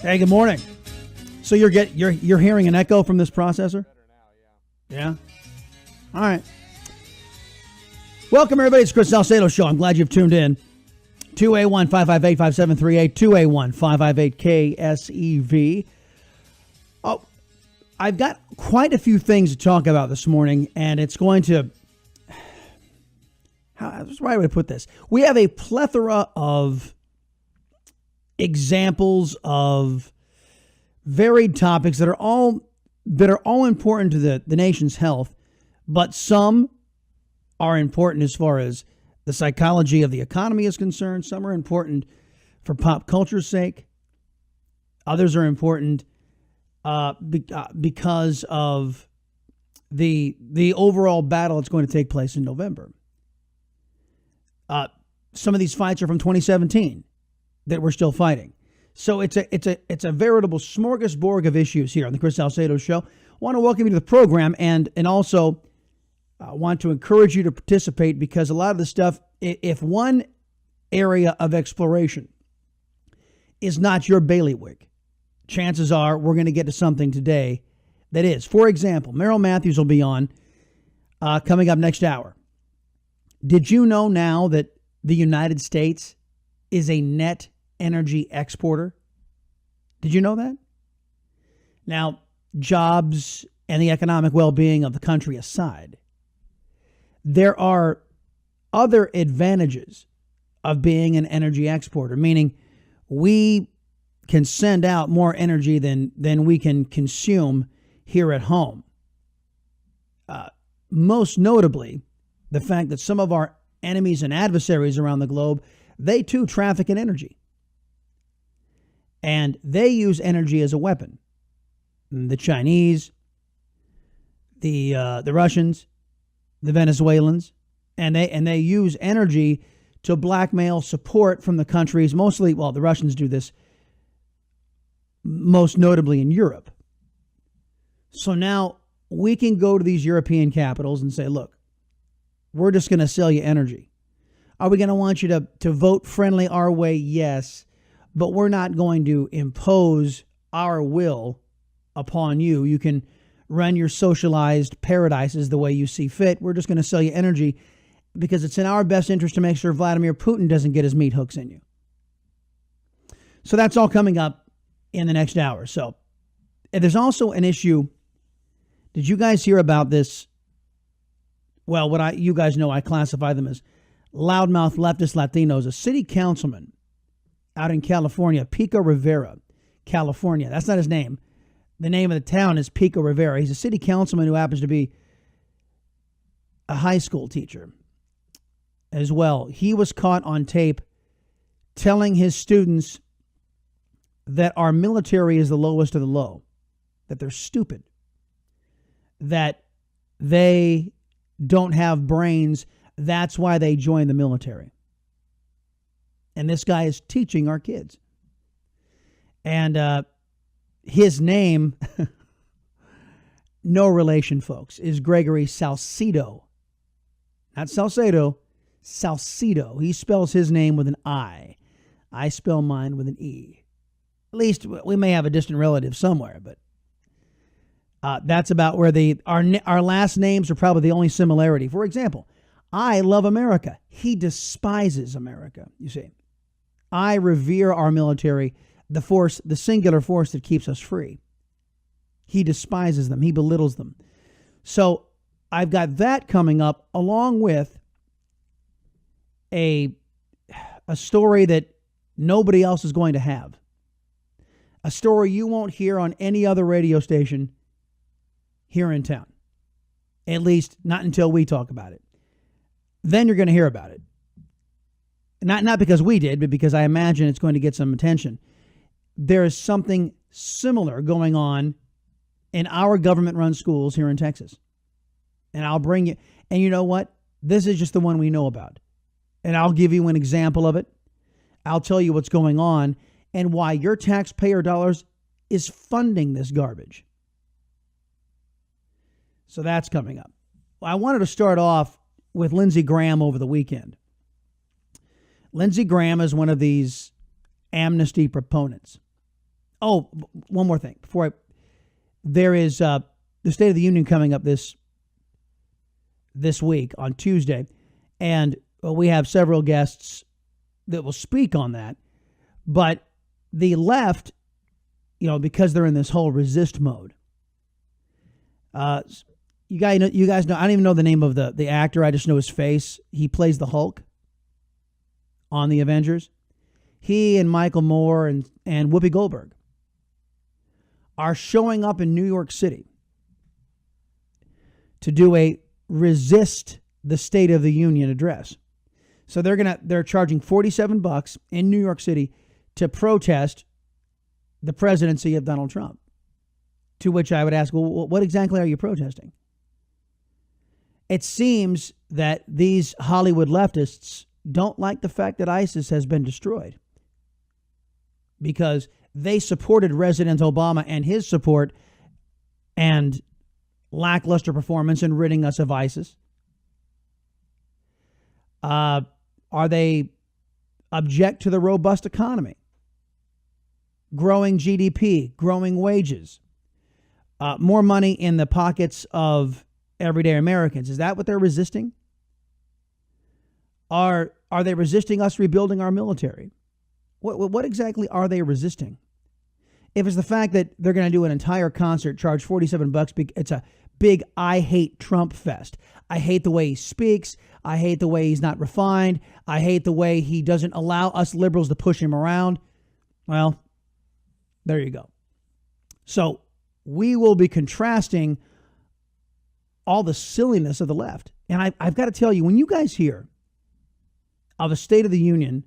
Hey, good morning. So you're hearing an echo from this processor? Yeah. All right. Welcome, everybody. It's Chris Salcedo Show. I'm glad you've tuned in. 281-558-5738, 281-558-KSEV. Oh, I've got quite a few things to talk about this morning, and it's going to... How's the right way to put this? We have a plethora of examples of varied topics that are all important to the nation's health, but some are important as far as the psychology of the economy is concerned. Some are important for pop culture's sake. Others are important because of the overall battle that's going to take place in November. Some of these fights are from 2017 that we're still fighting. So it's a veritable smorgasbord of issues here on the Chris Salcedo Show. I want to welcome you to the program and also want to encourage you to participate, because a lot of the stuff, if one area of exploration is not your bailiwick, chances are we're going to get to something today that is. For example, Merrill Matthews will be on coming up next hour. Did you know now that the United States is a net energy exporter? Did you know that? Now, jobs and the economic well-being of the country aside, there are other advantages of being an energy exporter, meaning we can send out more energy than we can consume here at home. Most notably, the fact that some of our enemies and adversaries around the globe, they too traffic in energy. And they use energy as a weapon. The Chinese, the Russians, the Venezuelans, and they use energy to blackmail support from the countries, mostly, well, the Russians do this most notably in Europe. So now we can go to these European capitals and say, look, we're just going to sell you energy. Are we going to want you to vote friendly our way? Yes. But we're not going to impose our will upon you. You can run your socialized paradises the way you see fit. We're just going to sell you energy because it's in our best interest to make sure Vladimir Putin doesn't get his meat hooks in you. So that's all coming up in the next hour. So there's also an issue. Did you guys hear about this? Well, you guys know I classify them as loudmouth leftist Latinos. A city councilman out in California, Pico Rivera, California. That's not his name. The name of the town is Pico Rivera. He's a city councilman who happens to be a high school teacher as well. He was caught on tape telling his students that our military is the lowest of the low, that they're stupid, that they don't have brains. That's why they join the military. And this guy is teaching our kids. And his name, no relation, folks, is Gregory Salcedo. Not Salcedo, Salcedo. He spells his name with an I. I spell mine with an E. At least we may have a distant relative somewhere, but that's about where our last names are probably the only similarity. For example, I love America. He despises America, you see. I revere our military, the singular force that keeps us free. He despises them. He belittles them. So I've got that coming up, along with a story that nobody else is going to have. A story you won't hear on any other radio station here in town. At least not until we talk about it. Then you're going to hear about it. Not because we did, but because I imagine it's going to get some attention. There is something similar going on in our government-run schools here in Texas. And I'll bring you, and you know what? This is just the one we know about. And I'll give you an example of it. I'll tell you what's going on and why your taxpayer dollars is funding this garbage. So that's coming up. I wanted to start off with Lindsey Graham over the weekend. Lindsey Graham is one of these amnesty proponents. Oh, one more thing there is the State of the Union coming up this week on Tuesday, and we have several guests that will speak on that. But the left, because they're in this whole resist mode. You guys know. I don't even know the name of the actor. I just know his face. He plays the Hulk on the Avengers. He and Michael Moore and Whoopi Goldberg are showing up in New York City to do a resist the State of the Union address. So they're charging $47 in New York City to protest the presidency of Donald Trump. To which I would ask, well, what exactly are you protesting? It seems that these Hollywood leftists don't like the fact that ISIS has been destroyed, because they supported President Obama and his support and lackluster performance in ridding us of ISIS. Are they object to the robust economy, growing GDP, growing wages, more money in the pockets of everyday Americans? Is that what they're resisting? Are they resisting us rebuilding our military? What exactly are they resisting? If it's the fact that they're going to do an entire concert, charge $47, it's a big I hate Trump fest. I hate the way he speaks. I hate the way he's not refined. I hate the way he doesn't allow us liberals to push him around. Well, there you go. So we will be contrasting all the silliness of the left. And I've got to tell you, when you guys hear of a State of the Union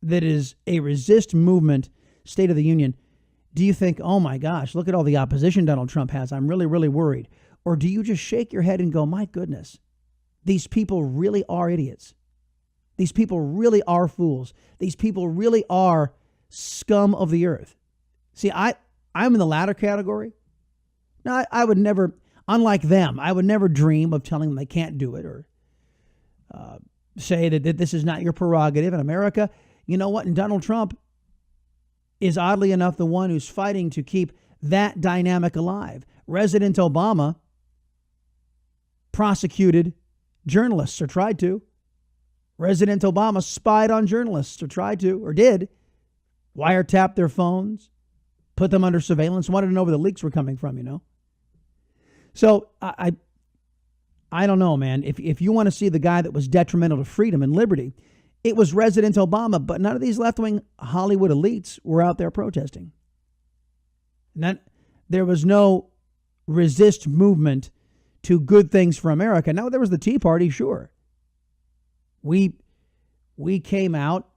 that is a resist movement State of the Union, do you think, oh my gosh, look at all the opposition Donald Trump has, I'm really, really worried? Or do you just shake your head and go, my goodness, these people really are idiots. These people really are fools. These people really are scum of the earth. See, I'm in the latter category. Now, I would never, unlike them, I would never dream of telling them they can't do it, or say that this is not your prerogative in America. You know what? And Donald Trump is oddly enough the one who's fighting to keep that dynamic alive. President Obama prosecuted journalists, or tried to. President Obama spied on journalists, or tried to, or did. Wiretapped their phones, put them under surveillance, wanted to know where the leaks were coming from, So I don't know, man. If you want to see the guy that was detrimental to freedom and liberty, it was President Obama, but none of these left-wing Hollywood elites were out there protesting. There was no resist movement to good things for America. Now, there was the Tea Party, sure. We came out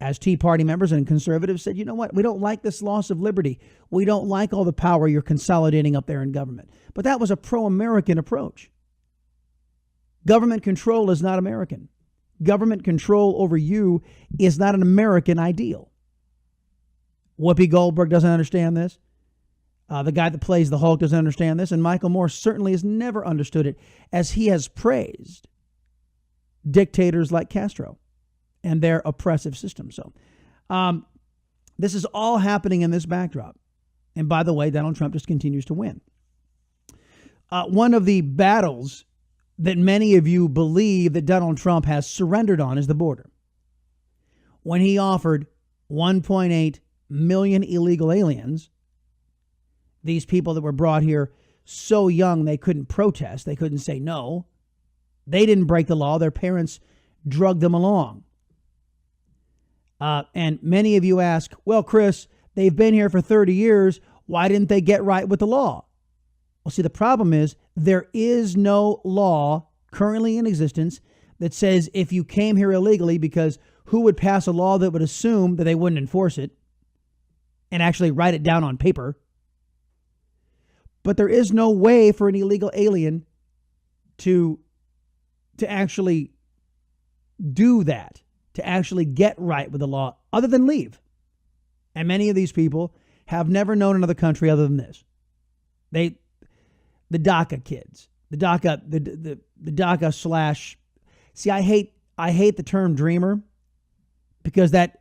as Tea Party members, and conservatives said, you know what, we don't like this loss of liberty. We don't like all the power you're consolidating up there in government. But that was a pro-American approach. Government control is not American. Government control over you is not an American ideal. Whoopi Goldberg doesn't understand this. The guy that plays the Hulk doesn't understand this. And Michael Moore certainly has never understood it, as he has praised dictators like Castro and their oppressive system. So this is all happening in this backdrop. And by the way, Donald Trump just continues to win. One of the battles that many of you believe that Donald Trump has surrendered on is the border. When he offered 1.8 million illegal aliens, these people that were brought here so young they couldn't protest, they couldn't say no. They didn't break the law. Their parents drugged them along. And many of you ask, well, Chris, they've been here for 30 years. Why didn't they get right with the law? Well, see, the problem is there is no law currently in existence that says if you came here illegally, because who would pass a law that would assume that they wouldn't enforce it and actually write it down on paper? But there is no way for an illegal alien to actually do that, to actually get right with the law, other than leave. And many of these people have never known another country other than this. The DACA kids, the DACA slash. See, I hate the term dreamer, because that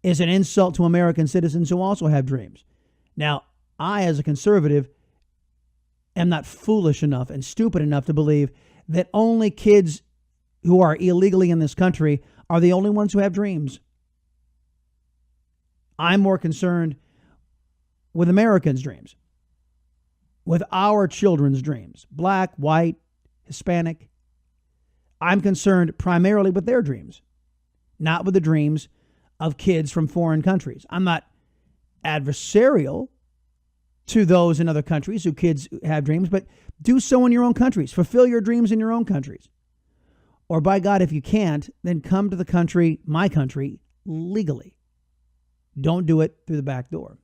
is an insult to American citizens who also have dreams. Now, I, as a conservative, am not foolish enough and stupid enough to believe that only kids who are illegally in this country are the only ones who have dreams. I'm more concerned with Americans' dreams, with our children's dreams, black, white, Hispanic. I'm concerned primarily with their dreams, not with the dreams of kids from foreign countries. I'm not adversarial to those in other countries who kids have dreams, but do so in your own countries. Fulfill your dreams in your own countries. Or by God, if you can't, then come to the country, my country, legally. Don't do it through the back door.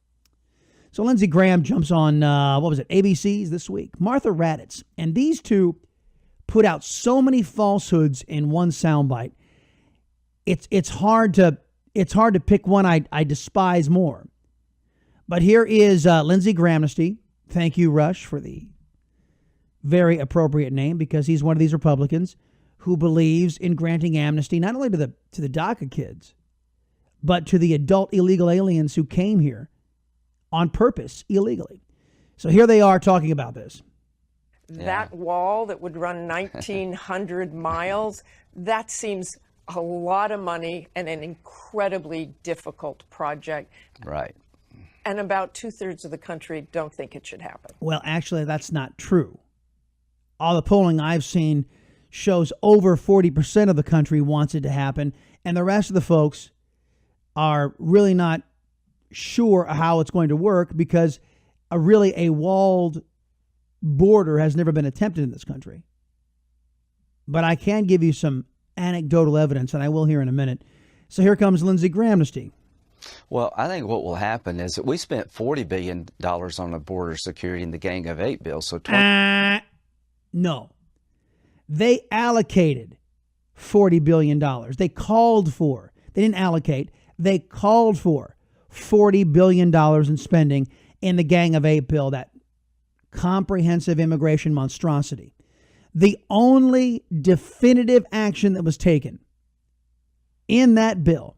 So Lindsey Graham jumps on, ABC's this week. Martha Raddatz. And these two put out so many falsehoods in one soundbite. It's hard to pick one I despise more. But here is Lindsey Grahamnesty. Thank you, Rush, for the very appropriate name, because he's one of these Republicans who believes in granting amnesty not only to the DACA kids, but to the adult illegal aliens who came here on purpose illegally. So here they are talking about this. That wall that would run 1,900 miles, that seems a lot of money and an incredibly difficult project. Right. And about 2/3 of the country don't think it should happen. Well, actually, that's not true. All the polling I've seen shows over 40% of the country wants it to happen, and the rest of the folks are really not sure how it's going to work, because a walled border has never been attempted in this country. But I can give you some anecdotal evidence, and I will here in a minute. So here comes Lindsey Grahamnesty. Well, I think what will happen is that we spent $40 billion on the border security in the Gang of Eight bill. So no. They allocated $40 billion. They called for, they didn't allocate, they called for $40 billion in spending in the Gang of Eight bill, that comprehensive immigration monstrosity. The only definitive action that was taken in that bill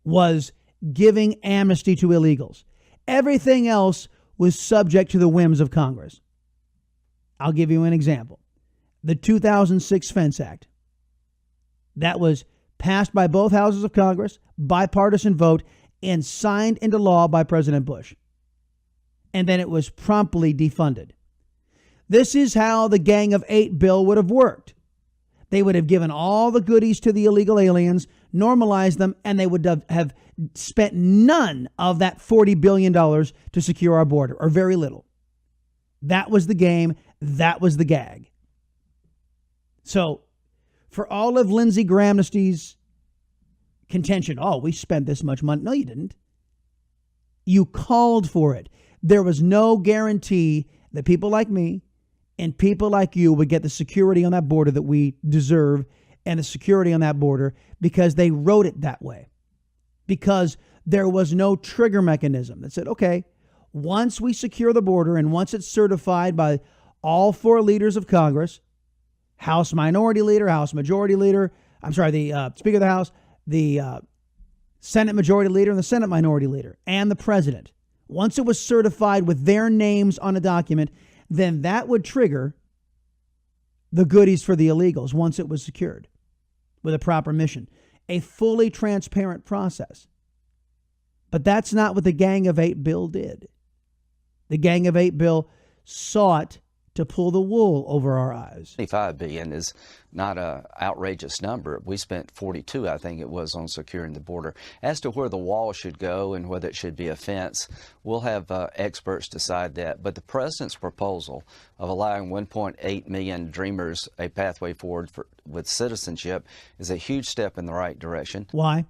was giving amnesty to illegals. Everything else was subject to the whims of Congress. I'll give you an example. The 2006 Fence Act. That was passed by both houses of Congress, bipartisan vote, and signed into law by President Bush. And then it was promptly defunded. This is how the Gang of Eight bill would have worked. They would have given all the goodies to the illegal aliens, normalized them, and they would have spent none of that $40 billion to secure our border, or very little. That was the game. That was the gag. So for all of Lindsey Grahamnesty's contention, we spent this much money. No, you didn't. You called for it. There was no guarantee that people like me and people like you would get the security on that border that we deserve, and the security on that border, because they wrote it that way. Because there was no trigger mechanism that said, okay, once we secure the border and once it's certified by all four leaders of Congress, House Minority Leader, House Majority Leader, the Speaker of the House, the Senate Majority Leader, and the Senate Minority Leader, and the President. Once it was certified with their names on a document, then that would trigger the goodies for the illegals once it was secured with a proper mission. A fully transparent process. But that's not what the Gang of Eight bill did. The Gang of Eight bill sought to pull the wool over our eyes. $25 billion is not an outrageous number. We spent 42, I think it was, on securing the border. As to where the wall should go and whether it should be a fence, we'll have experts decide that. But the president's proposal of allowing 1.8 million dreamers a pathway forward with citizenship is a huge step in the right direction. Why?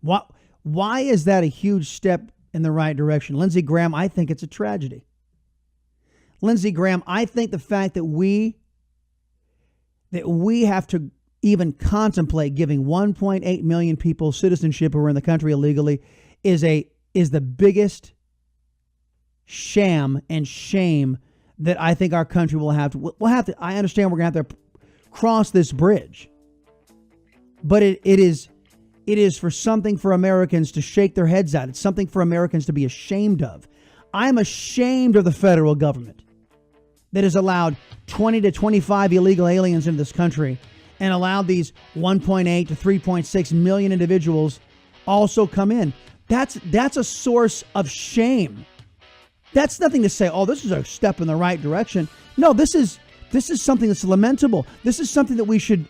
Why is that a huge step in the right direction? Lindsey Graham, I think it's a tragedy. Lindsey Graham, I think the fact that we have to even contemplate giving 1.8 million people citizenship who are in the country illegally is the biggest sham and shame that I think our country will have to. We'll have to. I understand we're going to have to cross this bridge, but it It is for something for Americans to shake their heads at. It's something for Americans to be ashamed of. I'm ashamed of the federal government that has allowed 20 to 25 illegal aliens into this country and allowed these 1.8 to 3.6 million individuals also come in. That's a source of shame. That's nothing to say, oh, this is a step in the right direction. No, this is something that's lamentable. This is something that we should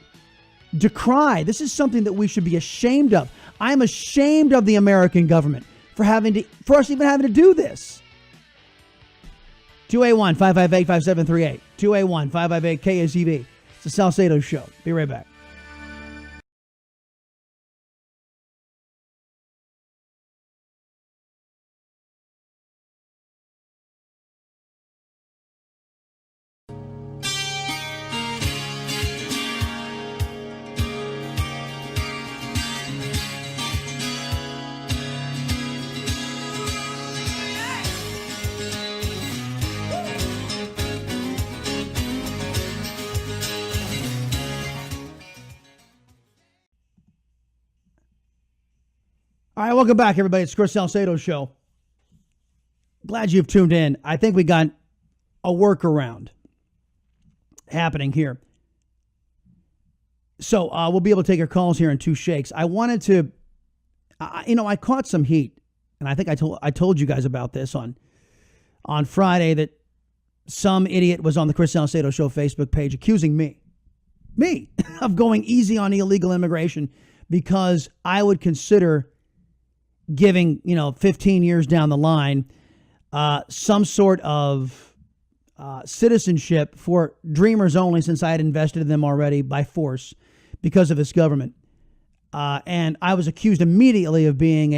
decry. This is something that we should be ashamed of. I'm ashamed of the American government for us even having to do this. 281-558-5738. 281-558-KSEV. It's the Salcedo Show. Be right back. All right, welcome back, everybody. It's Chris Salcedo Show. Glad you've tuned in. I think we got a workaround happening here. So we'll be able to take your calls here in two shakes. I wanted to, I caught some heat, and I think I told you guys about this on Friday, that some idiot was on the Chris Salcedo Show Facebook page accusing me of going easy on illegal immigration because I would consider giving, 15 years down the line, some sort of citizenship for dreamers only, since I had invested in them already by force because of this government. And I was accused immediately of being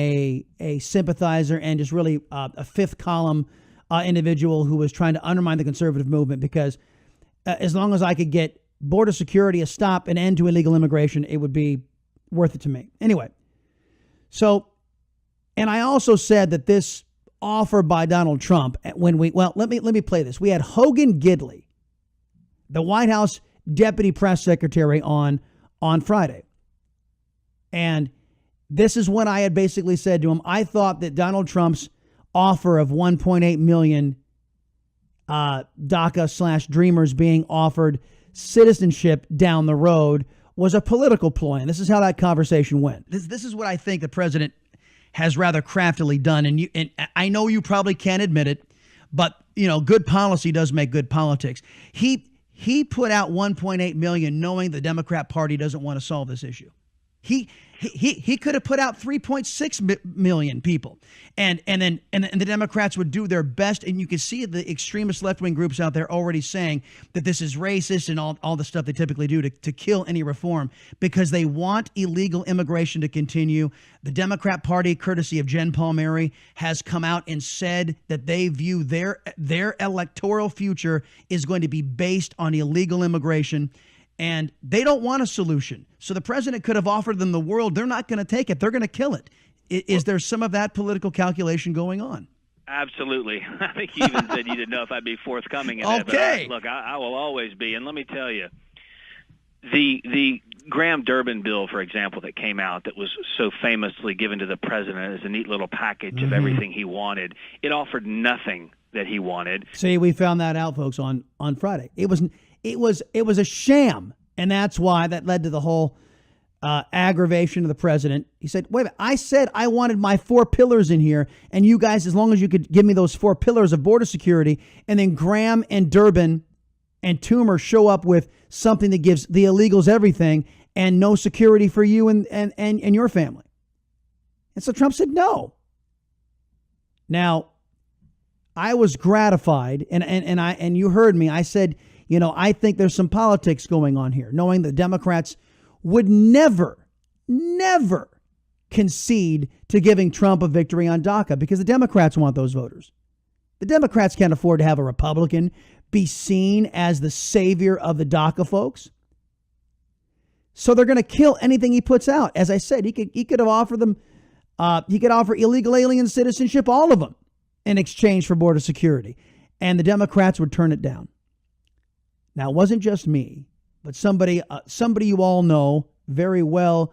a sympathizer and just really a fifth column individual who was trying to undermine the conservative movement, because as long as I could get border security, a stop, an end to illegal immigration, it would be worth it to me. Anyway, and I also said that this offer by Donald Trump, let me play this. We had Hogan Gidley, the White House deputy press secretary, on Friday. And this is what I had basically said to him. I thought that Donald Trump's offer of 1.8 million DACA/Dreamers being offered citizenship down the road was a political ploy. And this is how that conversation went. This is what I think the president has rather craftily done. And I know you probably can't admit it, but good policy does make good politics. He put out 1.8 million knowing the Democrat Party doesn't want to solve this issue. He could have put out 3.6 million people, and the Democrats would do their best. And you can see the extremist left-wing groups out there already saying that this is racist and all the stuff they typically do to kill any reform, because they want illegal immigration to continue. The Democrat Party, courtesy of Jen Palmieri, has come out and said that they view their electoral future is going to be based on illegal immigration. And they don't want a solution. So the president could have offered them the world. They're not going to take it. They're going to kill it. Is there some of that political calculation going on? Absolutely. I think you even said you didn't know if I'd be forthcoming in that. Okay. But I will always be. And let me tell you, the Graham-Durbin bill, for example, that came out that was so famously given to the president as a neat little package of everything he wanted, it offered nothing that he wanted. See, we found that out, folks, on Friday. It was a sham, and that's why that led to the whole aggravation of the president. He said, wait a minute, I said I wanted my 4 pillars in here, and you guys, as long as you could give me those 4 pillars of border security, and then Graham and Durbin and Toomer show up with something that gives the illegals everything and no security for you and your family. And so Trump said no. Now, I was gratified, and you heard me. I said, I think there's some politics going on here, knowing the Democrats would never concede to giving Trump a victory on DACA, because the Democrats want those voters. The Democrats can't afford to have a Republican be seen as the savior of the DACA folks. So they're going to kill anything he puts out. As I said, he could have offered them, he could offer illegal alien citizenship, all of them, in exchange for border security. And the Democrats would turn it down. Now, it wasn't just me, but somebody you all know very well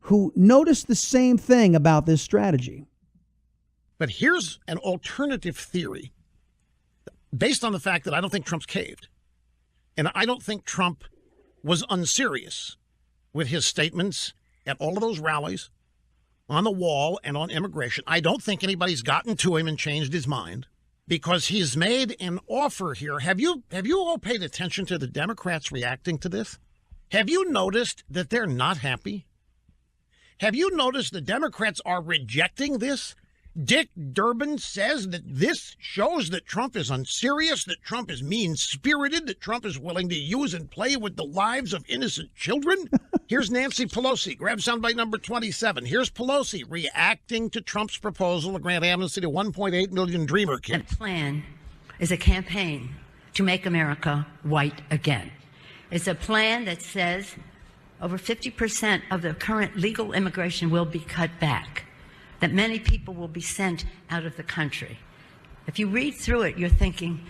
who noticed the same thing about this strategy. But here's an alternative theory based on the fact that I don't think Trump's caved. And I don't think Trump was unserious with his statements at all of those rallies, on the wall, and on immigration. I don't think anybody's gotten to him and changed his mind, because he's made an offer here. Have you all paid attention to the Democrats reacting to this? Have you noticed that they're not happy? Have you noticed the Democrats are rejecting this? Dick Durbin says that this shows that Trump is unserious, that Trump is mean-spirited, that Trump is willing to use and play with the lives of innocent children. Here's Nancy Pelosi. Grab soundbite number 27. Here's Pelosi reacting to Trump's proposal to grant amnesty to 1.8 million Dreamer kids. The plan is a campaign to make America white again. It's a plan that says over 50% of the current legal immigration will be cut back, that many people will be sent out of the country. If you read through it, you're thinking,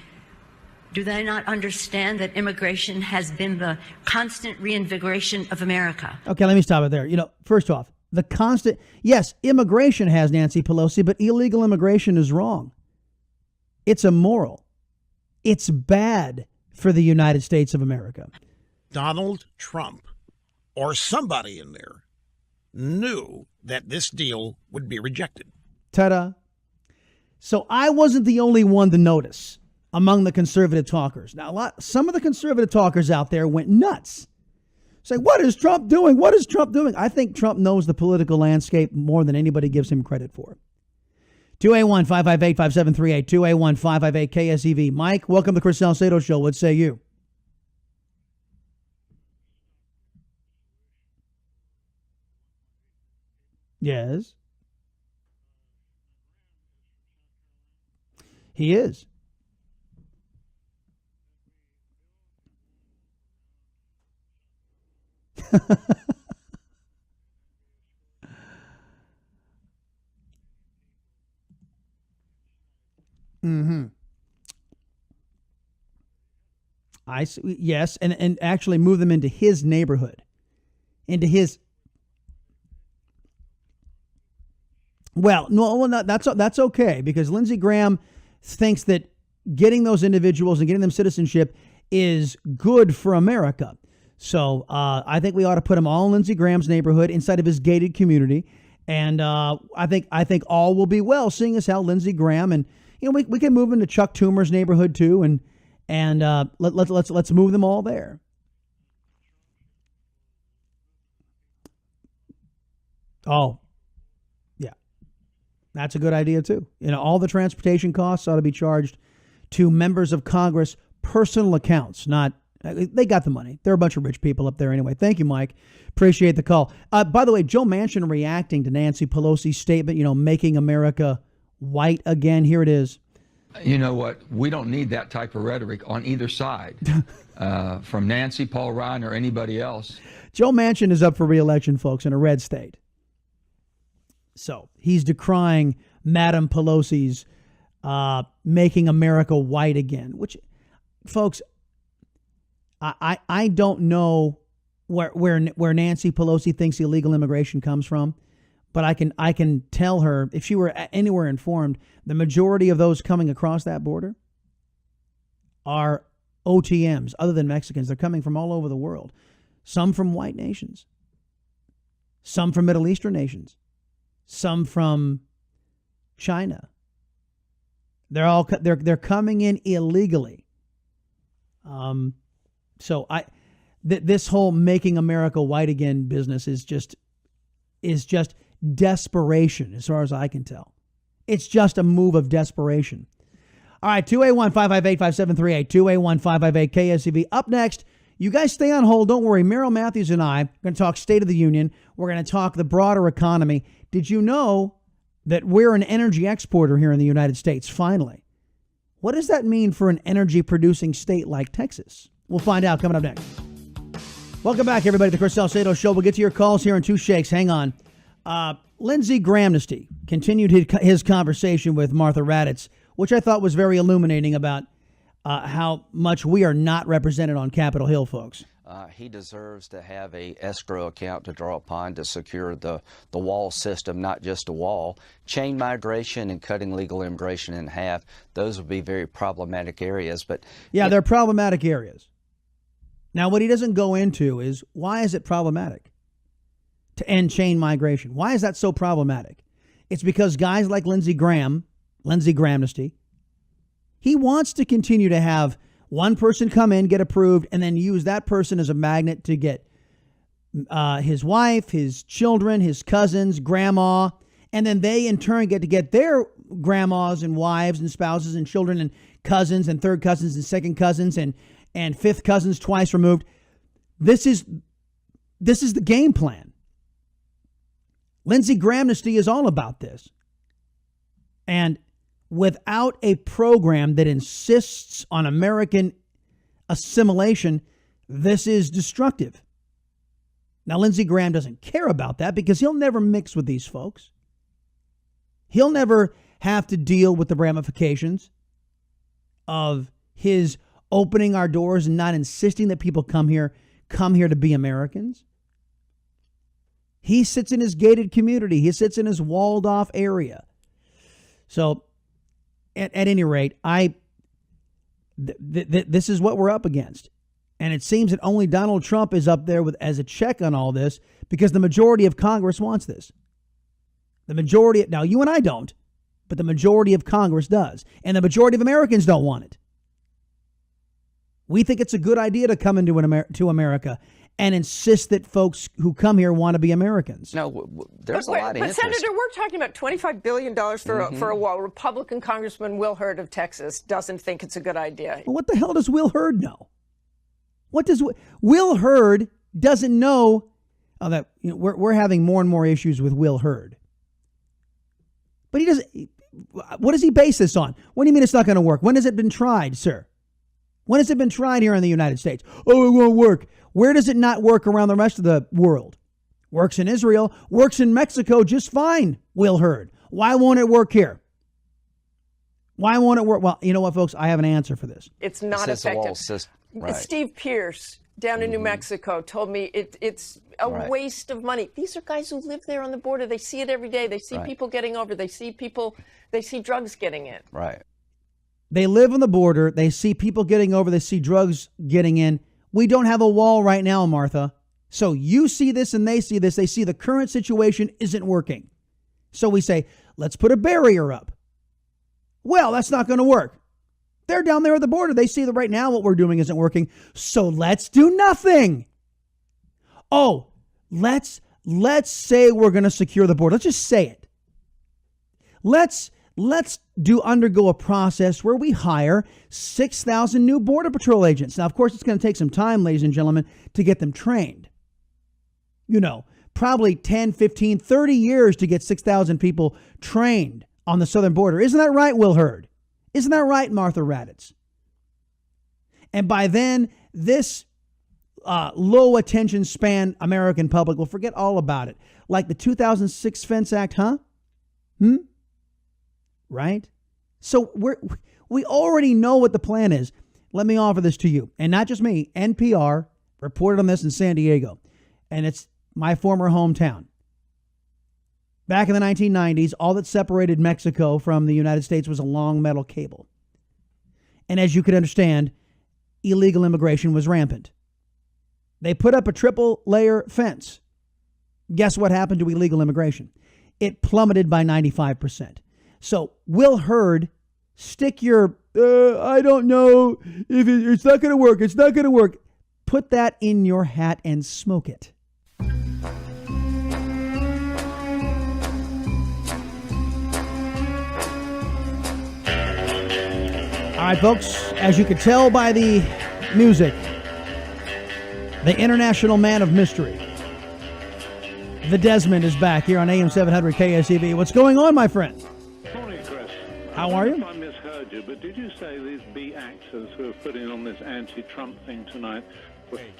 do they not understand that immigration has been the constant reinvigoration of America? Okay, let me stop it there. First off, yes, immigration has, Nancy Pelosi, but illegal immigration is wrong. It's immoral. It's bad for the United States of America. Donald Trump, or somebody in there, knew that this deal would be rejected. Ta-da. So I wasn't the only one to notice among the conservative talkers. Now, some of the conservative talkers out there went nuts. Say, what is Trump doing? What is Trump doing? I think Trump knows the political landscape more than anybody gives him credit for. 281-558-5738, 281-558-KSEV. Mike, welcome to the Chris Salcedo Show. What say you? Yes. He is. Mm-hmm. I see, yes, and actually move them into his neighborhood, into his. Well, no, that's okay, because Lindsey Graham thinks that getting those individuals and getting them citizenship is good for America. So I think we ought to put them all in Lindsey Graham's neighborhood inside of his gated community, and I think all will be well, seeing as how Lindsey Graham and we can move into Chuck Toomer's neighborhood too, and let's move them all there. Oh. That's a good idea, too. All the transportation costs ought to be charged to members of Congress' personal accounts. They got the money. They're a bunch of rich people up there anyway. Thank you, Mike. Appreciate the call. By the way, Joe Manchin reacting to Nancy Pelosi's statement, making America white again. Here it is. You know what? We don't need that type of rhetoric on either side, from Nancy, Paul Ryan, or anybody else. Joe Manchin is up for re-election, folks, in a red state. So he's decrying Madam Pelosi's making America white again, which, folks, I don't know where Nancy Pelosi thinks illegal immigration comes from, but I can tell her, if she were anywhere informed, the majority of those coming across that border are OTMs, other than Mexicans. They're coming from all over the world, some from white nations, some from Middle Eastern nations, some from China. They're coming in illegally. So this whole making America white again business is just desperation, as far as I can tell. It's just a move of desperation. All right, 281-558-5738, 281-558-KSEV. Up next, you guys stay on hold. Don't worry. Merrill Matthews and I are going to talk State of the Union. We're going to talk the broader economy. Did you know that we're an energy exporter here in the United States, finally? What does that mean for an energy-producing state like Texas? We'll find out coming up next. Welcome back, everybody, to the Chris Salcedo Show. We'll get to your calls here in two shakes. Hang on. Lindsey Grahamnesty continued his conversation with Martha Raddatz, which I thought was very illuminating about how much we are not represented on Capitol Hill, folks. He deserves to have a escrow account to draw upon to secure the wall system, not just a wall. Chain migration and cutting legal immigration in half, those would be very problematic areas. But yeah, they're problematic areas. Now, what he doesn't go into is, why is it problematic to end chain migration? Why is that so problematic? It's because guys like Lindsey Grahamnesty, he wants to continue to have one person come in, get approved, and then use that person as a magnet to get his wife, his children, his cousins, grandma, and then they in turn get to get their grandmas and wives and spouses and children and cousins and third cousins and second cousins and fifth cousins twice removed. This is the game plan. Lindsey Grahamnesty is all about this. And without a program that insists on American assimilation, this is destructive. Now, Lindsey Graham doesn't care about that because he'll never mix with these folks. He'll never have to deal with the ramifications of his opening our doors and not insisting that people come here to be Americans. He sits in his gated community. He sits in his walled off area. So at any rate, this is what we're up against. And it seems that only Donald Trump is up there as a check on all this because the majority of Congress wants this. Now you and I don't, but the majority of Congress does. And the majority of Americans don't want it. We think it's a good idea to come into America and insist that folks who come here want to be Americans. No, there's a lot of interest. But Senator, we're talking about $25 billion for a wall. Republican Congressman Will Hurd of Texas doesn't think it's a good idea. Well, what the hell does Will Hurd know? What does Will Hurd doesn't know? That we're having more and more issues with Will Hurd. But he doesn't. What does he base this on? What do you mean it's not going to work? When has it been tried, sir? When has it been tried here in the United States? Oh, it won't work. Where does it not work around the rest of the world? Works in Israel, works in Mexico just fine, Will Hurd. Why won't it work here? Why won't it work? Well, you know what, folks? I have an answer for this. It's not effective. Right. Steve Pierce down in New Mexico told me it's a waste of money. These are guys who live there on the border. They see it every day. They see people getting over. They see drugs getting in. Right. They live on the border. They see people getting over. They see drugs getting in. We don't have a wall right now, Martha. So you see this and they see this. They see the current situation isn't working. So we say, let's put a barrier up. Well, that's not going to work. They're down there at the border. They see that right now what we're doing isn't working. So let's do nothing. Oh, let's say we're going to secure the border. Let's just say it. Let's undergo a process where we hire 6,000 new Border Patrol agents. Now, of course, it's going to take some time, ladies and gentlemen, to get them trained. Probably 10, 15, 30 years to get 6,000 people trained on the southern border. Isn't that right, Will Hurd? Isn't that right, Martha Raddatz? And by then, this low attention span American public will forget all about it. Like the 2006 Fence Act, huh? Right? So we already know what the plan is. Let me offer this to you. And not just me. NPR reported on this in San Diego. And it's my former hometown. Back in the 1990s, all that separated Mexico from the United States was a long metal cable. And as you could understand, illegal immigration was rampant. They put up a triple-layer fence. Guess what happened to illegal immigration? It plummeted by 95%. So, Will Hurd, stick your, I don't know, if it's not going to work, it's not going to work. Put that in your hat and smoke it. All right, folks, as you can tell by the music, the international man of mystery, the Desmond, is back here on AM 700 KSEV. What's going on, my friend? Morning, Chris. How are you? I misheard you, but did you say these B actors who are putting on this anti-Trump thing tonight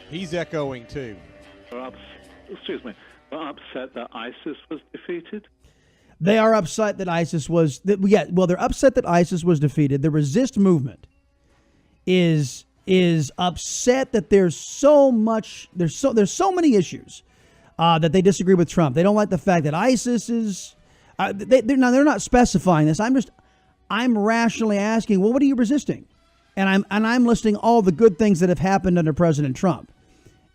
He's echoing, too. were upset that ISIS was defeated? They are upset that ISIS was, they're upset that ISIS was defeated. The resist movement is is upset that there's so many issues that they disagree with Trump. They don't like the fact that ISIS is. They're not specifying this. I'm rationally asking, well, what are you resisting? And I'm listing all the good things that have happened under President Trump.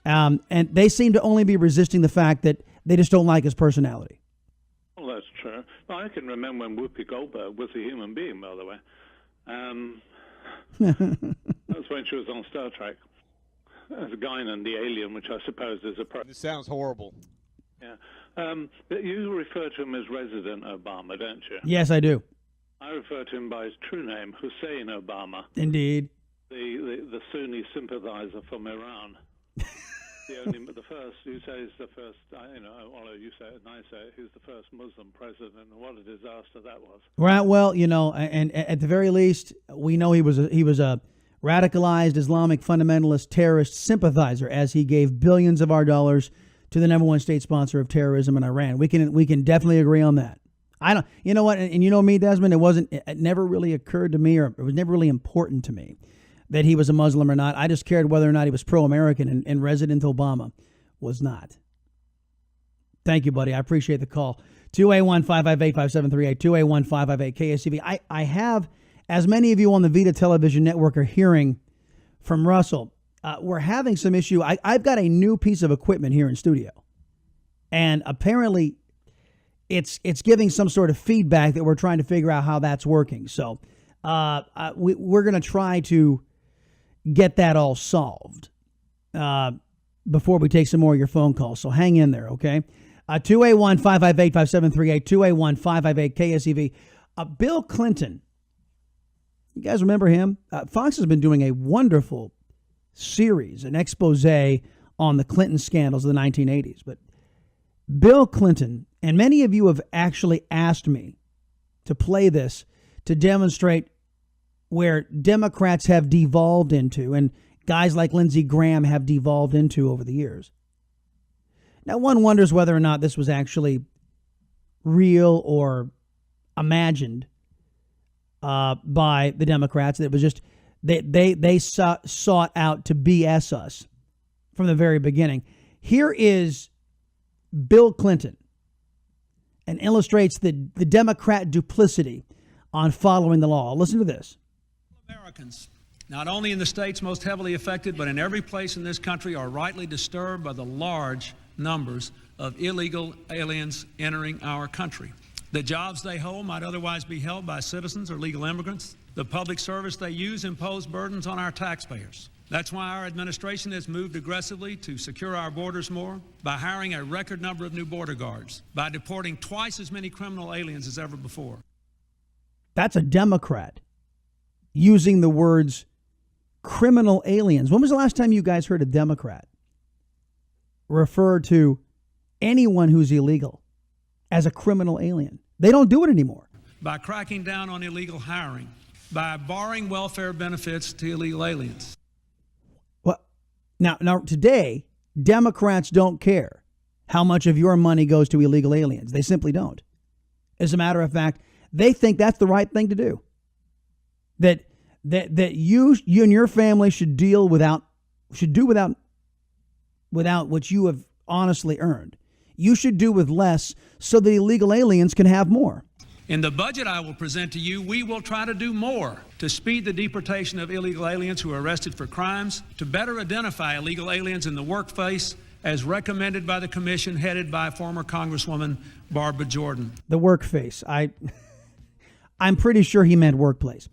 And they seem to only be resisting the fact that they just don't like his personality. Well, that's true. Well, I can remember when Whoopi Goldberg was a human being, by the way. That's when she was on Star Trek as Guinan, the alien, which I suppose is a... This sounds horrible. Yeah. You refer to him as Resident Obama, don't you? Yes, I do. I refer to him by his true name, Hussein Obama. Indeed. The Sunni sympathizer from Iran. The first, you say is the first, although you say it and I say it, he's the first Muslim president, and what a disaster that was. Right. Well, and at the very least, we know he was a radicalized Islamic fundamentalist terrorist sympathizer, as he gave billions of our dollars to the number one state sponsor of terrorism in Iran. We can definitely agree on that. I don't. You know what? And you know me, Desmond. It never really occurred to me, or it was never really important to me, that he was a Muslim or not. I just cared whether or not he was pro-American, and President Obama was not. Thank you, buddy. I appreciate the call. 281-558-5738, 281-558-KSCV. I have, as many of you on the Vida Television Network are hearing from Russell, we're having some issue. I've got a new piece of equipment here in studio, and apparently it's giving some sort of feedback that we're trying to figure out how that's working. So we're going to try to get that all solved before we take some more of your phone calls. So hang in there, okay? 281-558-5738, 281-558-KSEV. Bill Clinton, you guys remember him? Fox has been doing a wonderful series, an expose on the Clinton scandals of the 1980s. But Bill Clinton, and many of you have actually asked me to play this to demonstrate where Democrats have devolved into, and guys like Lindsey Graham have devolved into over the years. Now, one wonders whether or not this was actually real or imagined by the Democrats. It was just they sought out to BS us from the very beginning. Here is Bill Clinton, and illustrates the Democrat duplicity on following the law. Listen to this. Americans, not only in the states most heavily affected, but in every place in this country, are rightly disturbed by the large numbers of illegal aliens entering our country. The jobs they hold might otherwise be held by citizens or legal immigrants. The public service they use impose burdens on our taxpayers. That's why our administration has moved aggressively to secure our borders more, by hiring a record number of new border guards, by deporting twice as many criminal aliens as ever before. That's a Democrat using the words criminal aliens. When was the last time you guys heard a Democrat refer to anyone who's illegal as a criminal alien? They don't do it anymore. By cracking down on illegal hiring, by barring welfare benefits to illegal aliens. Well, now today, Democrats don't care how much of your money goes to illegal aliens. They simply don't. As a matter of fact, they think that's the right thing to do. That you and your family should do without what you have honestly earned. You should do with less so that illegal aliens can have more. In the budget I will present to you, we will try to do more to speed the deportation of illegal aliens who are arrested for crimes, to better identify illegal aliens in the workplace, as recommended by the commission headed by former Congresswoman Barbara Jordan. The work face. I'm pretty sure he meant workplace.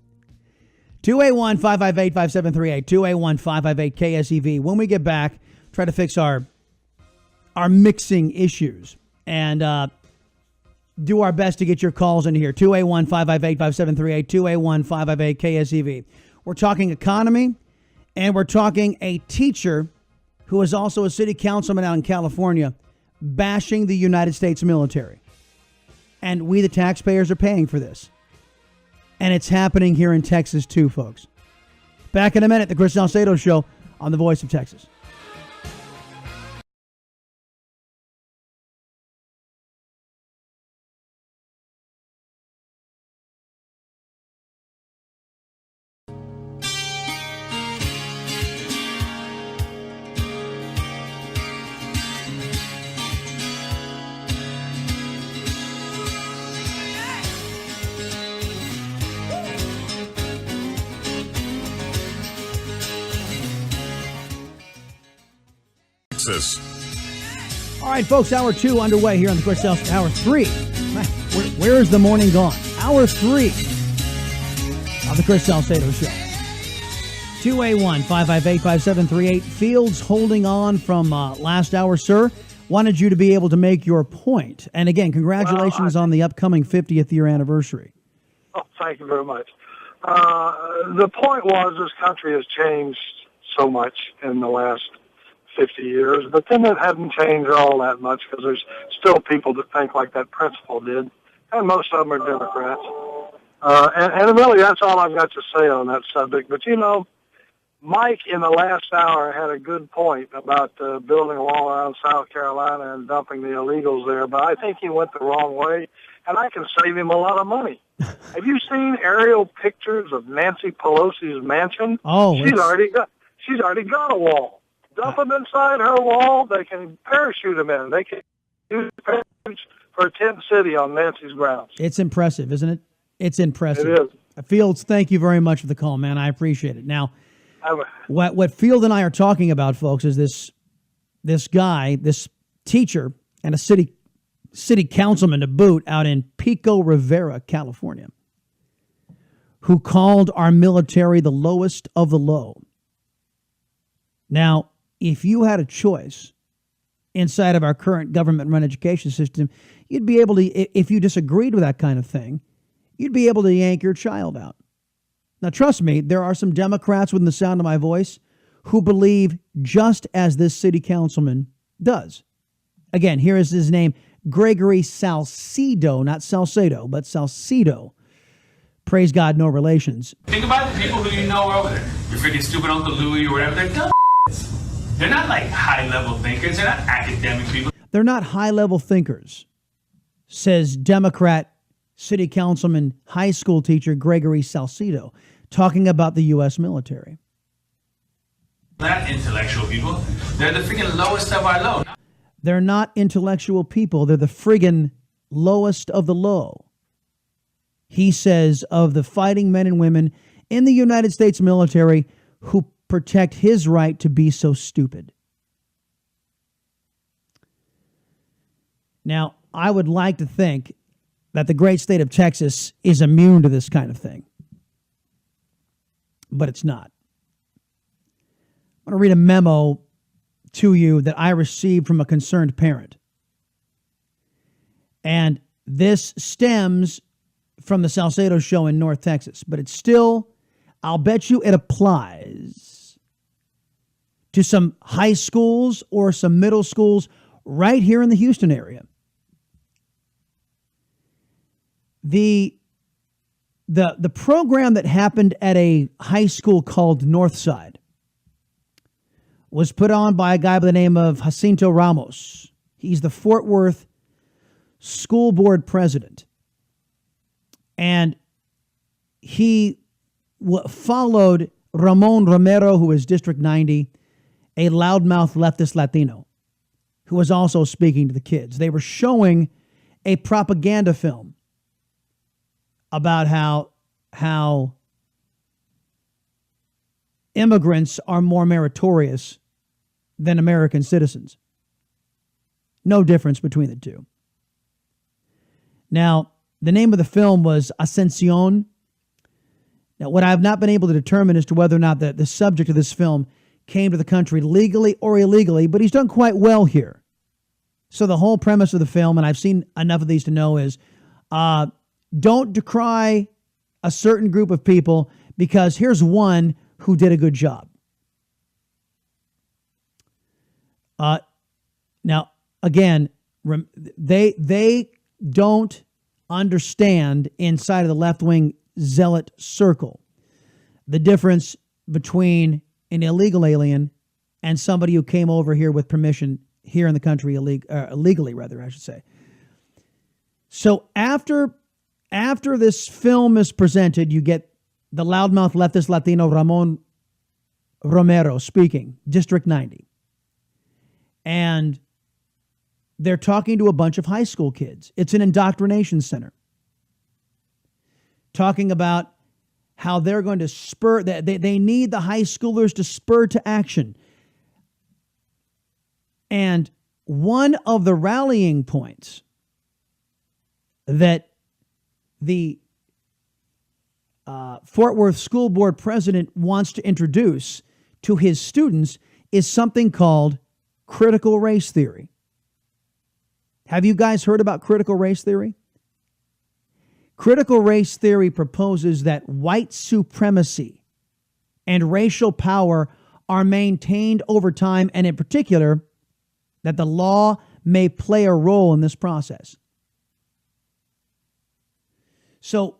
281-558-5738, 281-558-KSEV. When we get back, try to fix our mixing issues and do our best to get your calls into here. 281-558-5738, 281-558-KSEV. We're talking economy, and we're talking a teacher who is also a city councilman out in California bashing the United States military. And we, the taxpayers, are paying for this. And it's happening here in Texas, too, folks. Back in a minute, the Chris Salcedo Show on the Voice of Texas. Texas. All right, folks, hour 2 underway here on the Chris Salcedo. Hour 3. Where is the morning gone? Hour 3 of the Chris Salcedo Show. 281-558-5738. Fields holding on from last hour, sir. Wanted you to be able to make your point. And again, congratulations on the upcoming 50th year anniversary. Oh, thank you very much. The point was this country has changed so much in the last 50 years, but then it hasn't changed all that much because there's still people that think like that principal did, and most of them are Democrats. And really, that's all I've got to say on that subject. But, Mike in the last hour had a good point about building a wall around South Carolina and dumping the illegals there, but I think he went the wrong way, and I can save him a lot of money. Have you seen aerial pictures of Nancy Pelosi's mansion? Oh, she's already got a wall. Dump them inside her wall. They can parachute them in. They can use parachutes for a tent city on Nancy's grounds. It's impressive, isn't it? It's impressive. It is. Fields, thank you very much for the call, man. I appreciate it. Now, what Field and I are talking about, folks, is this guy, this teacher, and a city councilman to boot out in Pico Rivera, California, who called our military the lowest of the low. Now, if you had a choice inside of our current government-run education system, you'd be able to, if you disagreed with that kind of thing, you'd be able to yank your child out. Now, trust me, there are some Democrats within the sound of my voice who believe just as this city councilman does. Again, here is his name, Gregory Salcedo, not Salcedo, but Salcedo. Praise God, no relations. Think about the people who you know are over there. Your freaking stupid Uncle Louie or whatever. They're dumb. They're not like high-level thinkers. They're not academic people. They're not high-level thinkers, says Democrat City Councilman, high school teacher Gregory Salcedo, talking about the U.S. military. Not intellectual people. They're the freaking lowest of our low. They're not intellectual people. They're the friggin' lowest of the low. He says of the fighting men and women in the United States military who protect his right to be so stupid. Now, I would like to think that the great state of Texas is immune to this kind of thing. But it's not. I'm going to read a memo to you that I received from a concerned parent. And this stems from the Salcedo Show in North Texas. But it's still, I'll bet you it applies to some high schools or some middle schools right here in the Houston area. The program that happened at a high school called Northside was put on by a guy by the name of Jacinto Ramos. He's the Fort Worth school board president. And he followed Ramon Romero, who is District 90, a loudmouth leftist Latino, who was also speaking to the kids. They were showing a propaganda film about how immigrants are more meritorious than American citizens. No difference between the two. Now, the name of the film was Ascensión. Now, what I've not been able to determine as to whether or not the subject of this film came to the country legally or illegally, but he's done quite well here. So the whole premise of the film, and I've seen enough of these to know, is don't decry a certain group of people because here's one who did a good job. Now, again, they don't understand inside of the left-wing zealot circle the difference between an illegal alien and somebody who came over here with permission here in the country illegally, rather, I should say. So after this film is presented, you get the loudmouth leftist Latino Ramon Romero speaking, District 90. And they're talking to a bunch of high school kids. It's an indoctrination center. Talking about how they're going to spur, they need the high schoolers to spur to action. And one of the rallying points that the Fort Worth School Board president wants to introduce to his students is something called critical race theory. Have you guys heard about critical race theory? Critical race theory proposes that white supremacy and racial power are maintained over time, and in particular, that the law may play a role in this process. So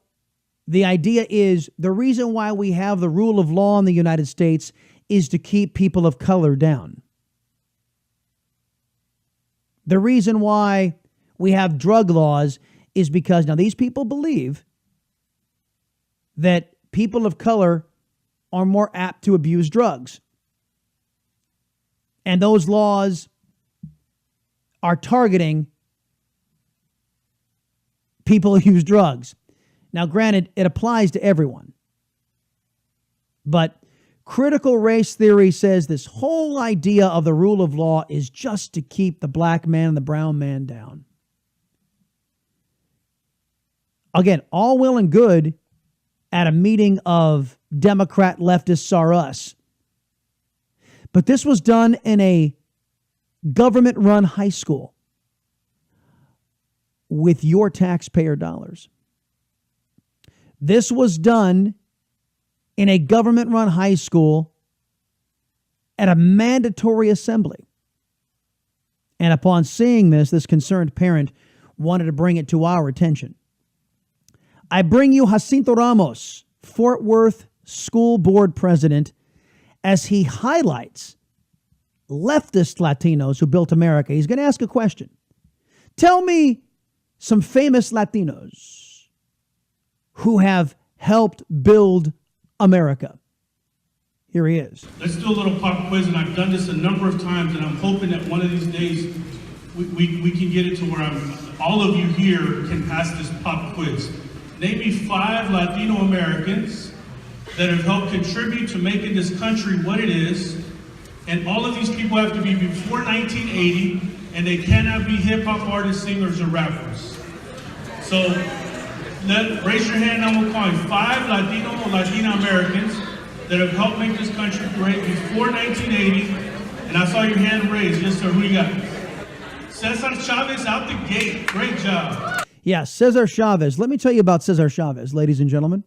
the idea is the reason why we have the rule of law in the United States is to keep people of color down. The reason why we have drug laws is because now these people believe that people of color are more apt to abuse drugs. And those laws are targeting people who use drugs. Now, granted, it applies to everyone. But critical race theory says this whole idea of the rule of law is just to keep the black man and the brown man down. Again, all well and good at a meeting of Democrat leftists are us. But this was done in a government-run high school with your taxpayer dollars. This was done in a government-run high school at a mandatory assembly. And upon seeing this, this concerned parent wanted to bring it to our attention. I bring you Jacinto Ramos, Fort Worth School Board President, as he highlights leftist Latinos who built America. He's going to ask a question. Tell me some famous Latinos who have helped build America. Here he is. Let's do a little pop quiz, and I've done this a number of times, and I'm hoping that one of these days we can get it to where all of you here can pass this pop quiz. Name me 5 Latino Americans that have helped contribute to making this country what it is, and all of these people have to be before 1980, and they cannot be hip-hop artists, singers, or rappers. So raise your hand and I'm going to call you 5 Latino or Latina Americans that have helped make this country great before 1980, and I saw your hand raised. Yes, sir. Who you got? Cesar Chavez out the gate. Great job. Yeah, Cesar Chavez. Let me tell you about Cesar Chavez, ladies and gentlemen.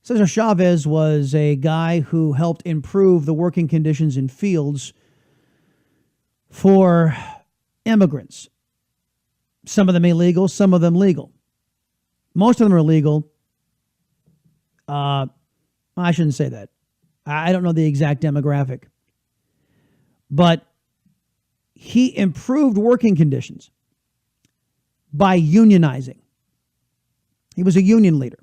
Cesar Chavez was a guy who helped improve the working conditions in fields for immigrants. Some of them illegal, some of them legal. Most of them are illegal. I shouldn't say that. I don't know the exact demographic. But he improved working conditions by unionizing. He was a union leader.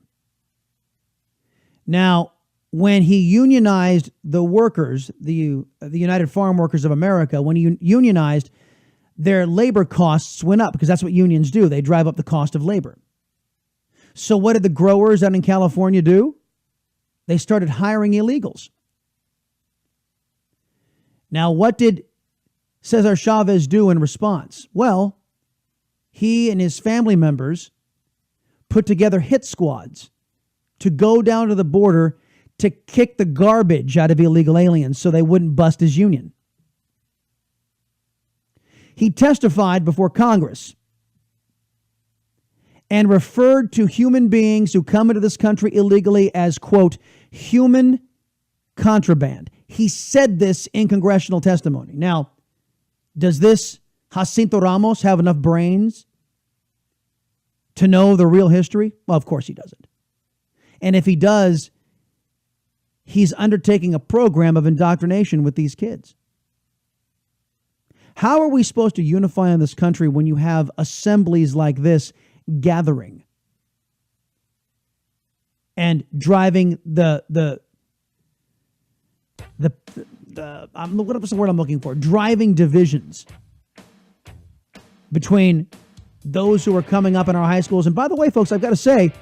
Now, when he unionized the workers, the United Farm Workers of America, when he unionized, their labor costs went up because that's what unions do. They drive up the cost of labor. So what did the growers out in California do? They started hiring illegals. Now, what did Cesar Chavez do in response? Well, he and his family members put together hit squads to go down to the border to kick the garbage out of illegal aliens so they wouldn't bust his union. He testified before Congress and referred to human beings who come into this country illegally as, quote, human contraband. He said this in congressional testimony. Now, does this Jacinto Ramos have enough brains to know the real history? Well, of course he doesn't. And if he does, he's undertaking a program of indoctrination with these kids. How are we supposed to unify in this country when you have assemblies like this gathering and driving what's the word I'm looking for? Driving divisions between those who are coming up in our high schools. And by the way, folks, I've got to say,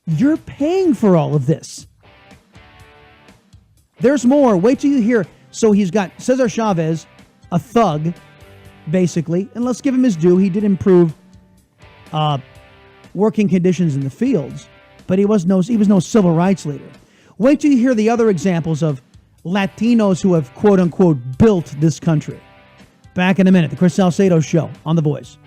you're paying for all of this. There's more. Wait till you hear So he's got Cesar Chavez, a thug, basically, and let's give him his due. He did improve working conditions in the fields, but he was no civil rights leader. Wait till you hear the other examples of Latinos who have, quote unquote, built this country. Back in a minute. The Chris Salcedo Show on The Voice.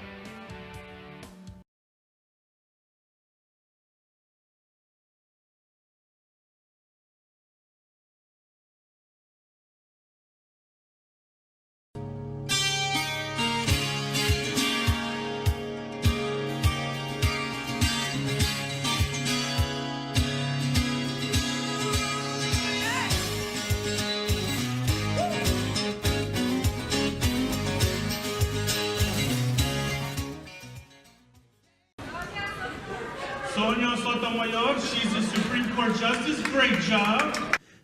Sonia Sotomayor, she's a Supreme Court Justice. Great job.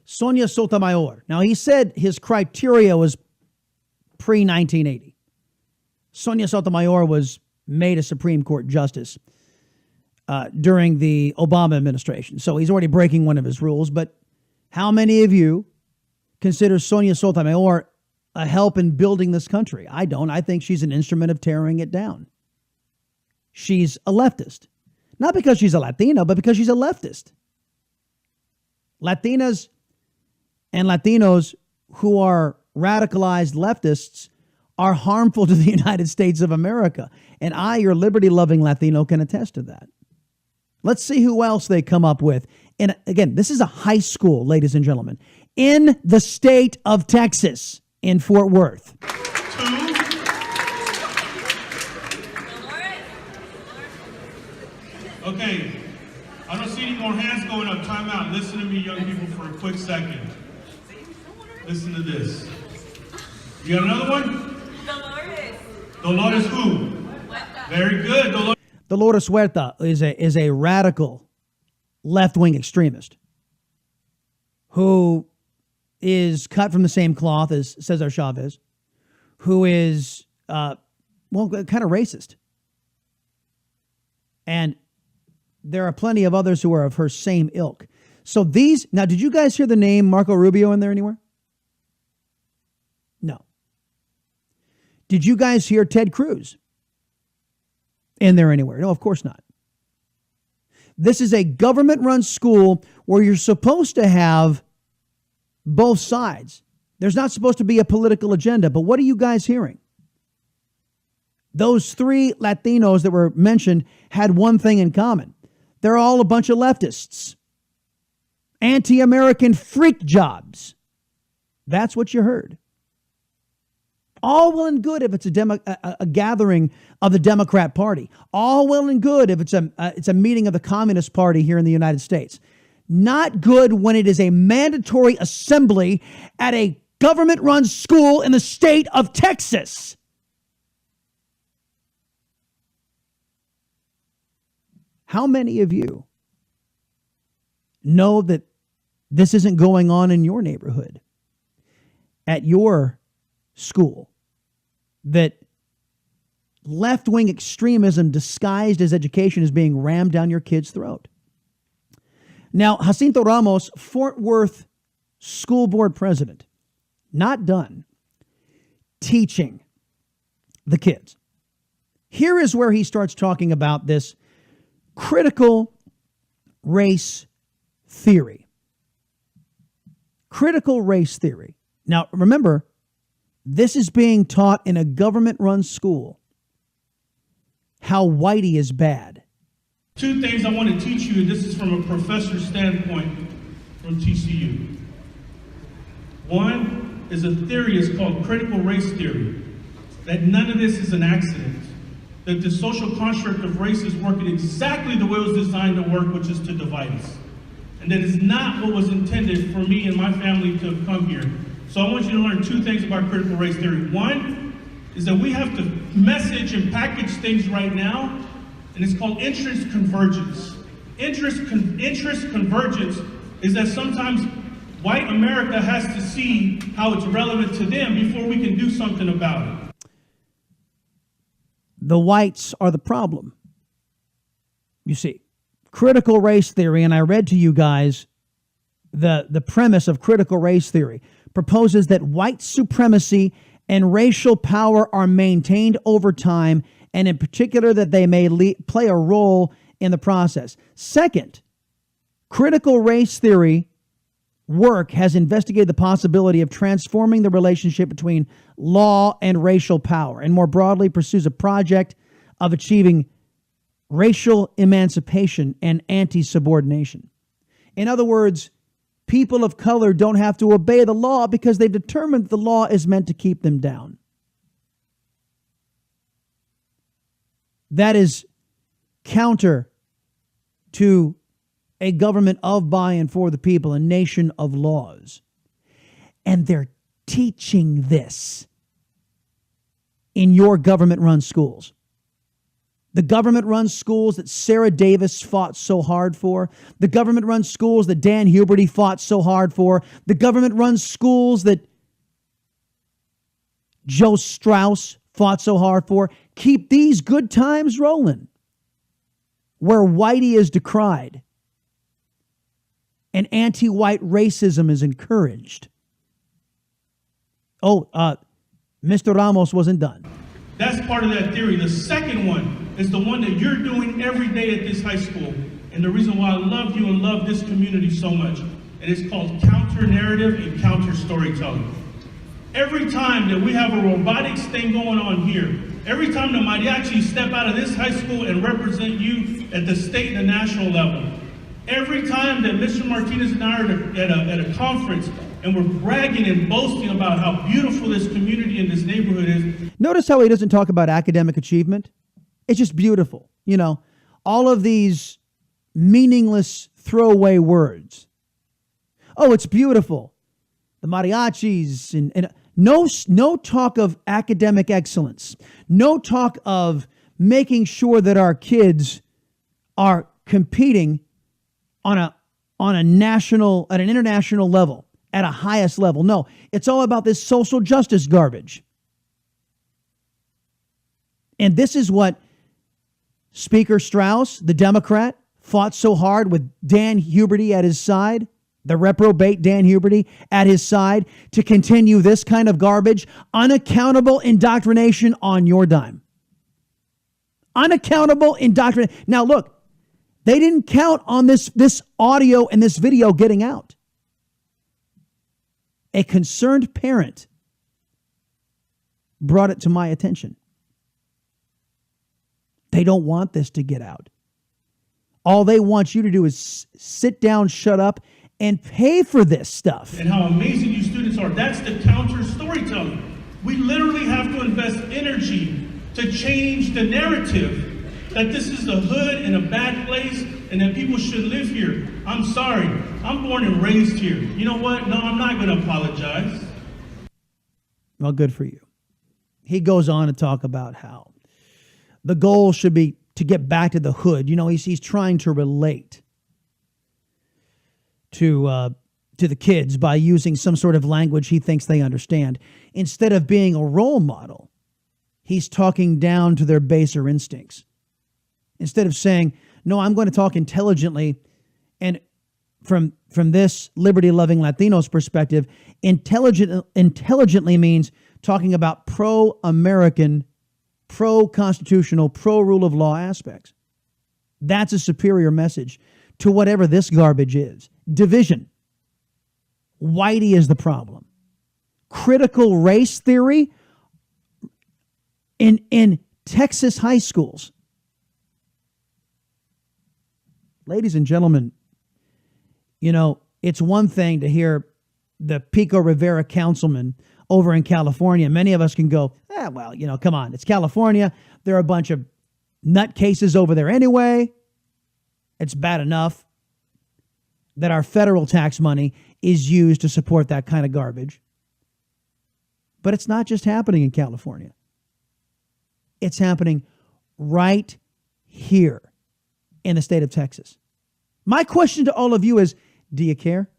Sonia Sotomayor. Now, he said his criteria was pre-1980. Sonia Sotomayor was made a Supreme Court Justice during the Obama administration. So he's already breaking one of his rules. But how many of you consider Sonia Sotomayor a help in building this country? I don't. I think she's an instrument of tearing it down. She's a leftist. Not because she's a Latina, but because she's a leftist. Latinas and Latinos who are radicalized leftists are harmful to the United States of America. And I, your liberty-loving Latino, can attest to that. Let's see who else they come up with. And again, this is a high school, ladies and gentlemen, in the state of Texas, in Fort Worth. Okay, I don't see any more hands going up. Time out. Listen to me, young people, for a quick second. Listen to this. You got another one? Dolores. Dolores who? Very good. Dolores Huerta is a radical left-wing extremist who is cut from the same cloth as Cesar Chavez, who is, kind of racist. And there are plenty of others who are of her same ilk. So now, did you guys hear the name Marco Rubio in there anywhere? No. Did you guys hear Ted Cruz in there anywhere? No, of course not. This is a government-run school where you're supposed to have both sides. There's not supposed to be a political agenda, but what are you guys hearing? Those three Latinos that were mentioned had one thing in common. They're all a bunch of leftists. Anti-American freak jobs. That's what you heard. All well and good if it's a gathering of the Democrat Party. All well and good if it's a meeting of the Communist Party here in the United States. Not good when it is a mandatory assembly at a government-run school in the state of Texas. How many of you know that this isn't going on in your neighborhood, at your school, that left-wing extremism disguised as education is being rammed down your kid's throat? Now, Jacinto Ramos, Fort Worth school board president, not done teaching the kids. Here is where he starts talking about this critical race theory. Critical race theory. Now, remember, this is being taught in a government-run school. How whitey is bad. Two things I want to teach you, and this is from a professor's standpoint from TCU. One is a theory, it's called critical race theory, that none of this is an accident. That the social construct of race is working exactly the way it was designed to work, which is to divide us. And that is not what was intended for me and my family to have come here. So I want you to learn two things about critical race theory. One is that we have to message and package things right now, and it's called interest convergence. Interest convergence is that sometimes white America has to see how it's relevant to them before we can do something about it. The whites are the problem. You see, critical race theory, and I read to you guys the premise of critical race theory. proposes that white supremacy and racial power are maintained over time, and in particular that they may play a role in the process. Second, critical race theory work has investigated the possibility of transforming the relationship between law and racial power, and more broadly pursues a project of achieving racial emancipation and anti-subordination. In other words, people of color don't have to obey the law because they've determined the law is meant to keep them down. That is counter to a government of, by, and for the people, a nation of laws. And they're teaching this in your government-run schools. The government-run schools that Sarah Davis fought so hard for, the government-run schools that Dan Huberty fought so hard for, the government-run schools that Joe Strauss fought so hard for, keep these good times rolling, where whitey is decried and anti-white racism is encouraged. Mr. Ramos wasn't done. That's part of that theory. The second one is the one that you're doing every day at this high school. And the reason why I love you and love this community so much. And it's called counter-narrative and counter-storytelling. Every time that we have a robotics thing going on here, every time that mariachis step out of this high school and represent you at the state and the national level, every time that Mr. Martinez and I are at a conference and we're bragging and boasting about how beautiful this community and this neighborhood is. Notice how he doesn't talk about academic achievement. It's just beautiful. You know, all of these meaningless throwaway words. Oh, it's beautiful. The mariachis and no talk of academic excellence. No talk of making sure that our kids are competing on an international level, at a highest level. No, it's all about this social justice garbage. And this is what Speaker Strauss, the Democrat, fought so hard with Dan Huberty at his side, the reprobate Dan Huberty at his side, to continue this kind of garbage, unaccountable indoctrination on your dime. Unaccountable indoctrination. Now look, they didn't count on this audio and this video getting out. A concerned parent brought it to my attention. They don't want this to get out. All they want you to do is sit down, shut up, and pay for this stuff. And how amazing you students are. That's the counter storytelling. We literally have to invest energy to change the narrative that this is a hood and a bad place and that people should live here. I'm sorry. I'm born and raised here. You know what? No, I'm not going to apologize. Well, good for you. He goes on to talk about how the goal should be to get back to the hood. You know, he's trying to relate to the kids by using some sort of language he thinks they understand. Instead of being a role model, he's talking down to their baser instincts. Instead of saying, no, I'm going to talk intelligently, and from this liberty-loving Latinos perspective, intelligently means talking about pro-American, pro-constitutional, pro-rule of law aspects. That's a superior message to whatever this garbage is. Division. Whitey is the problem. Critical race theory in Texas high schools. Ladies and gentlemen, you know, it's one thing to hear the Pico Rivera councilman over in California. Many of us can go, well, you know, come on, it's California. There are a bunch of nutcases over there anyway. It's bad enough that our federal tax money is used to support that kind of garbage. But it's not just happening in California. It's happening right here in the state of Texas. My question to all of you is, do you care?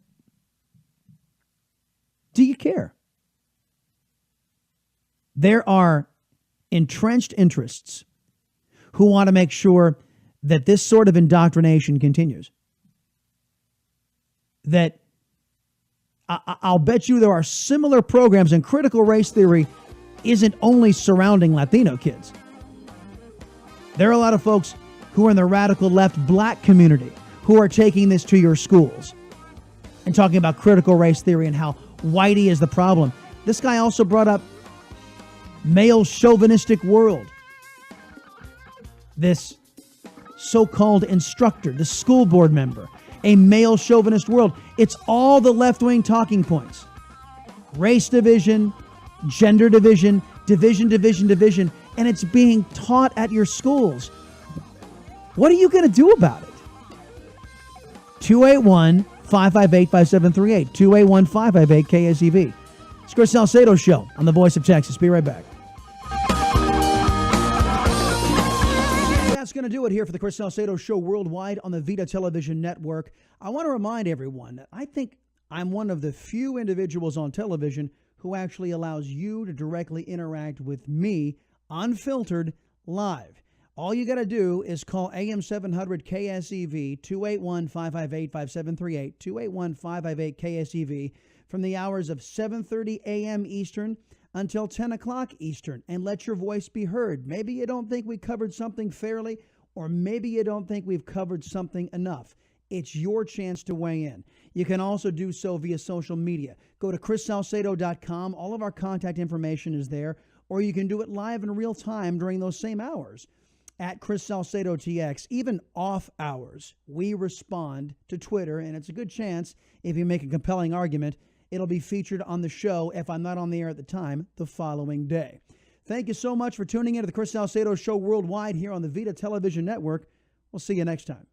Do you care? There are entrenched interests who want to make sure that this sort of indoctrination continues. That I'll bet you there are similar programs, and critical race theory isn't only surrounding Latino kids. There are a lot of folks who are in the radical left black community who are taking this to your schools and talking about critical race theory and how whitey is the problem. This guy also brought up male chauvinistic world. This so-called instructor, the school board member, a male chauvinist world. It's all the left-wing talking points. Race division, gender division, division, and it's being taught at your schools. What are you going to do about it? 281-558-5738. 281-558-KSEV. It's Chris Salcedo Show on the Voice of Texas. Be right back. That's going to do it here for the Chris Salcedo Show worldwide on the Vida Television Network. I want to remind everyone that I think I'm one of the few individuals on television who actually allows you to directly interact with me, unfiltered, live. All you got to do is call AM 700 KSEV 281-558-5738, 281-558-KSEV from the hours of 7:30 a.m. Eastern until 10 o'clock Eastern, and let your voice be heard. Maybe you don't think we covered something fairly, or maybe you don't think we've covered something enough. It's your chance to weigh in. You can also do so via social media. Go to chrissalcedo.com. All of our contact information is there, or you can do it live in real time during those same hours at Chris Salcedo TX. Even off hours, we respond to Twitter, and it's a good chance if you make a compelling argument, it'll be featured on the show if I'm not on the air at the time the following day. Thank you so much for tuning in to the Chris Salcedo Show worldwide here on the Vida Television Network. We'll see you next time.